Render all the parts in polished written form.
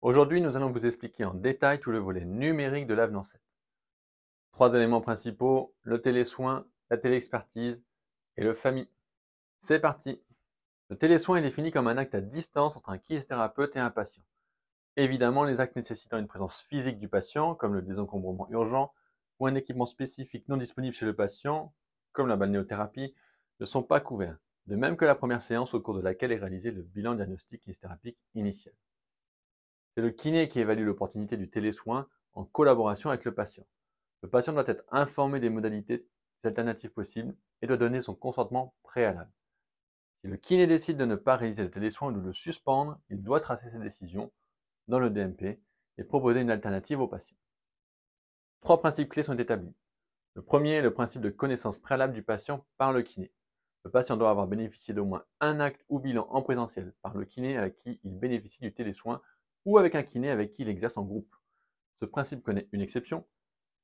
Aujourd'hui, nous allons vous expliquer en détail tout le volet numérique de l'AVNANCET. Trois éléments principaux, le télésoin, la téléexpertise et le FAMI. C'est parti. Le télésoin est défini comme un acte à distance entre un kinésithérapeute et un patient. Évidemment, les actes nécessitant une présence physique du patient, comme le désencombrement urgent, ou un équipement spécifique non disponible chez le patient, comme la balnéothérapie, ne sont pas couverts, de même que la première séance au cours de laquelle est réalisé le bilan diagnostique kinésithérapeutique initial. C'est le kiné qui évalue l'opportunité du télésoin en collaboration avec le patient. Le patient doit être informé des modalités, des alternatives possibles et doit donner son consentement préalable. Si le kiné décide de ne pas réaliser le télésoin ou de le suspendre, il doit tracer ses décisions dans le DMP et proposer une alternative au patient. Trois principes clés sont établis. Le premier est le principe de connaissance préalable du patient par le kiné. Le patient doit avoir bénéficié d'au moins un acte ou bilan en présentiel par le kiné avec qui il bénéficie du télésoin ou avec un kiné avec qui il exerce en groupe. Ce principe connaît une exception,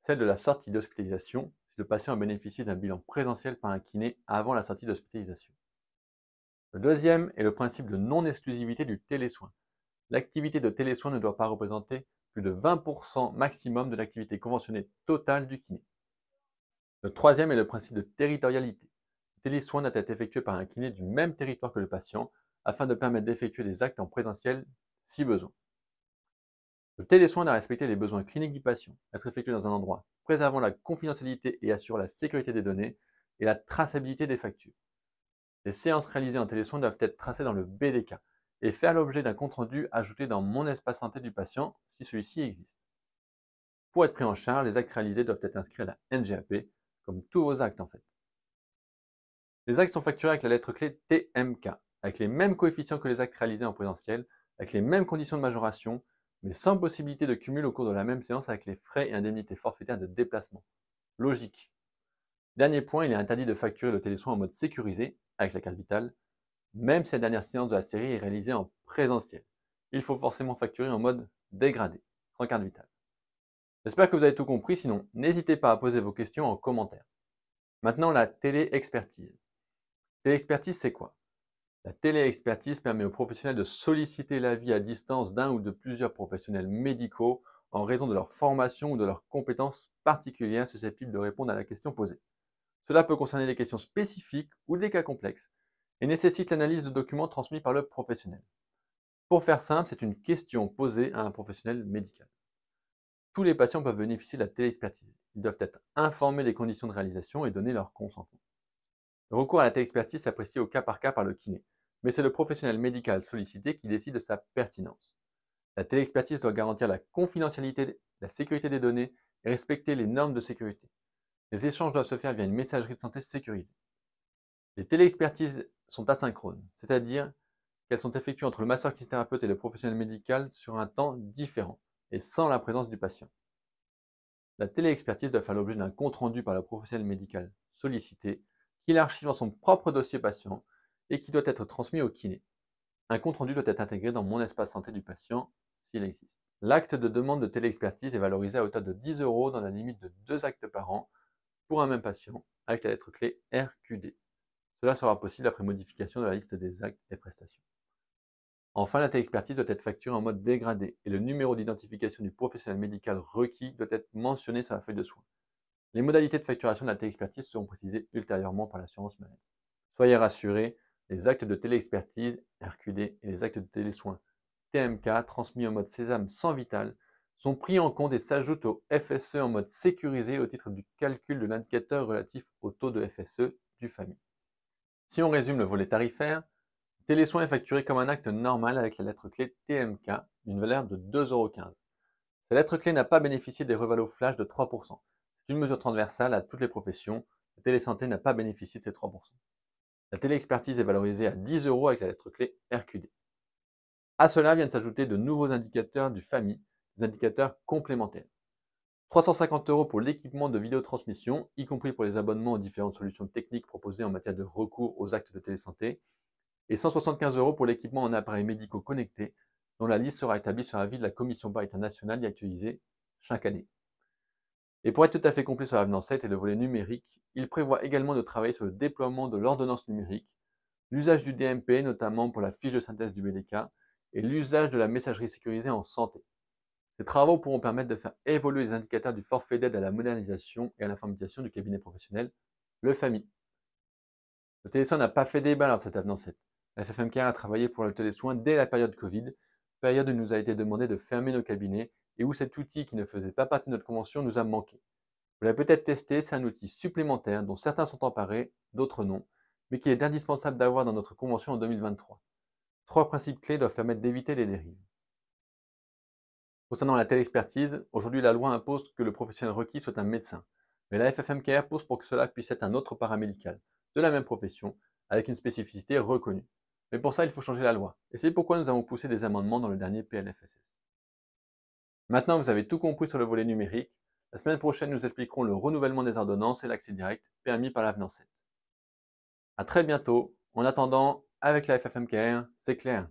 celle de la sortie d'hospitalisation, si le patient a bénéficié d'un bilan présentiel par un kiné avant la sortie d'hospitalisation. Le deuxième est le principe de non-exclusivité du télésoin. L'activité de télésoin ne doit pas représenter plus de 20% maximum de l'activité conventionnée totale du kiné. Le troisième est le principe de territorialité. Le télésoin doit être effectué par un kiné du même territoire que le patient afin de permettre d'effectuer des actes en présentiel si besoin. Le télésoin doit respecter les besoins cliniques du patient, être effectué dans un endroit préservant la confidentialité et assurant la sécurité des données et la traçabilité des factures. Les séances réalisées en télésoin doivent être tracées dans le BDK et faire l'objet d'un compte-rendu ajouté dans mon espace santé du patient si celui-ci existe. Pour être pris en charge, les actes réalisés doivent être inscrits à la NGAP, comme tous vos actes en fait. Les actes sont facturés avec la lettre clé TMK, avec les mêmes coefficients que les actes réalisés en présentiel, avec les mêmes conditions de majoration, mais sans possibilité de cumul au cours de la même séance avec les frais et indemnités forfaitaires de déplacement. Logique. Dernier point, il est interdit de facturer le télésoin en mode sécurisé, avec la carte vitale, même si la dernière séance de la série est réalisée en présentiel. Il faut forcément facturer en mode dégradé, sans carte vitale. J'espère que vous avez tout compris, sinon n'hésitez pas à poser vos questions en commentaire. Maintenant, la télé-expertise. Télé-expertise, c'est quoi? La télé-expertise permet aux professionnels de solliciter l'avis à distance d'un ou de plusieurs professionnels médicaux en raison de leur formation ou de leurs compétences particulières susceptibles de répondre à la question posée. Cela peut concerner des questions spécifiques ou des cas complexes et nécessite l'analyse de documents transmis par le professionnel. Pour faire simple, c'est une question posée à un professionnel médical. Tous les patients peuvent bénéficier de la téléexpertise. Ils doivent être informés des conditions de réalisation et donner leur consentement. Le recours à la téléexpertise s'apprécie au cas par cas par le kiné, mais c'est le professionnel médical sollicité qui décide de sa pertinence. La téléexpertise doit garantir la confidentialité, la sécurité des données et respecter les normes de sécurité. Les échanges doivent se faire via une messagerie de santé sécurisée. Les téléexpertises sont asynchrones, c'est-à-dire qu'elles sont effectuées entre le masseur kinésithérapeute et le professionnel médical sur un temps différent et sans la présence du patient. La téléexpertise doit faire l'objet d'un compte-rendu par le professionnel médical sollicité, qui l'archive dans son propre dossier patient et qui doit être transmis au kiné. Un compte-rendu doit être intégré dans mon espace santé du patient, s'il existe. L'acte de demande de téléexpertise est valorisé à hauteur de 10 € dans la limite de 2 actes par an pour un même patient, avec la lettre clé RQD. Cela sera possible après modification de la liste des actes et prestations. Enfin, la téléexpertise doit être facturée en mode dégradé et le numéro d'identification du professionnel médical requis doit être mentionné sur la feuille de soins. Les modalités de facturation de la téléexpertise seront précisées ultérieurement par l'assurance maladie. Soyez rassurés, les actes de téléexpertise, RQD, et les actes de télésoins, TMK, transmis en mode Sésame sans vital, sont pris en compte et s'ajoutent au FSE en mode sécurisé au titre du calcul de l'indicateur relatif au taux de FSE du FAMI. Si on résume le volet tarifaire, le télésoin est facturé comme un acte normal avec la lettre clé TMK d'une valeur de 2,15 €. Cette lettre clé n'a pas bénéficié des revalos flash de 3%. C'est une mesure transversale à toutes les professions. La télésanté n'a pas bénéficié de ces 3%. La téléexpertise est valorisée à 10 € avec la lettre clé RQD. À cela viennent s'ajouter de nouveaux indicateurs du FAMI, des indicateurs complémentaires. 350 € pour l'équipement de vidéotransmission, y compris pour les abonnements aux différentes solutions techniques proposées en matière de recours aux actes de télésanté, et 175 € pour l'équipement en appareils médicaux connectés, dont la liste sera établie sur avis de la Commission paritaire nationale et actualisée chaque année. Et pour être tout à fait complet sur l'avenant 7 et le volet numérique, il prévoit également de travailler sur le déploiement de l'ordonnance numérique, l'usage du DMP, notamment pour la fiche de synthèse du BDK, et l'usage de la messagerie sécurisée en santé. Ces travaux pourront permettre de faire évoluer les indicateurs du forfait d'aide à la modernisation et à l'informatisation du cabinet professionnel, le FAMI. Le télésoin n'a pas fait débat lors de cette avenant 7. La FFM-Care a travaillé pour le télésoin dès la période Covid, période où il nous a été demandé de fermer nos cabinets et où cet outil qui ne faisait pas partie de notre convention nous a manqué. Vous l'avez peut-être testé, c'est un outil supplémentaire dont certains sont emparés, d'autres non, mais qu'il est indispensable d'avoir dans notre convention en 2023. 3 principes clés doivent permettre d'éviter les dérives. Concernant la télé-expertise, aujourd'hui la loi impose que le professionnel requis soit un médecin, mais la FFM-Care pousse pour que cela puisse être un autre paramédical, de la même profession, avec une spécificité reconnue. Mais pour ça, il faut changer la loi, et c'est pourquoi nous avons poussé des amendements dans le dernier PLFSS. Maintenant, vous avez tout compris sur le volet numérique. La semaine prochaine, nous expliquerons le renouvellement des ordonnances et l'accès direct permis par l'avenant 7. A très bientôt. En attendant, avec la FFM-Care, c'est clair.